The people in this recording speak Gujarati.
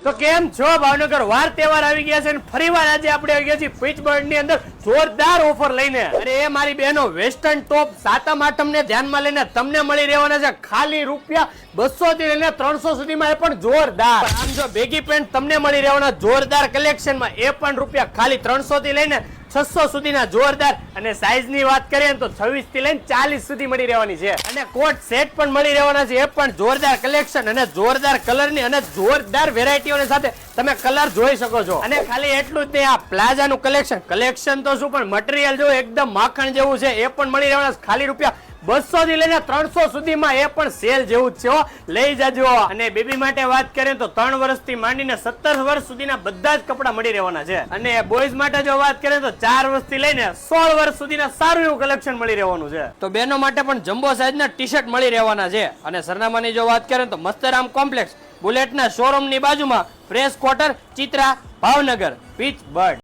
તો કેમ છો ભાવનગર? વાર તહેવાર આવી ગયા છે અને ફરીવાર આજે આપણે આવી ગયા છીએ પીચબર્ડ ની અંદર જોરદાર ઓફર લઈને. અરે એ મારી બહેનો, વેસ્ટર્ન ટોપ સાતમ આઠમ ને ધ્યાનમાં લઈને તમને મળી રહેવાના છે ખાલી રૂપિયા 200 થી લઈને 300 સુધીમાં, એ પણ જોરદાર. આમ જો બેગી પેન્ટ તમને મળી રહેવાના જોરદાર કલેક્શનમાં, એ પણ રૂપિયા ખાલી 300 થી લઈને 600 સુધીના જોરદાર. અને સાઈઝ ની વાત કરીએ તો 26 થી લઈને 40 સુધી મળી રહેવાની છે. અને કોટ સેટ પણ મળી રહેવાના છે, એ પણ જોરદાર કલેક્શન અને જોરદાર કલર ની અને જોરદાર વેરાયટીઓની સાથે તમે કલર જોઈ શકો છો. અને ખાલી એટલું જ નહીં, આ પ્લાઝા નું કલેક્શન તો શું, પણ મટીરિયલ જો એકદમ માખણ જેવું છે, એ પણ મળી રહેવાના છે ખાલી રૂપિયા 200 થી લઈને 300 સુધીમાં, એ પણ સેલ જેવું જ છે, લઈ જાજો. અને બેબી માટે વાત કરીએ તો 3 વર્ષથી માંડીને 17 વર્ષ સુધીના બધા જ કપડા મળી રહેવાના છે. અને બોયઝ માટે જો વાત કરીએ તો 4 વર્ષથી લઈને 16 વર્ષ સુધીના સારું એવું કલેક્શન મળી રહેવાનું છે. તો બહેનો માટે પણ જમ્બો સાઈઝના ટી-શર્ટ મળી રહેવાના છે. અને સરનામાની જો વાત કરીએ તો મસ્તરામ કોમ્પ્લેક્સ, બુલેટના શોરૂમની બાજુમાં, પ્રેસ ક્વાર્ટર, ચિત્રા, ભાવનગર, પીચબર્ડ.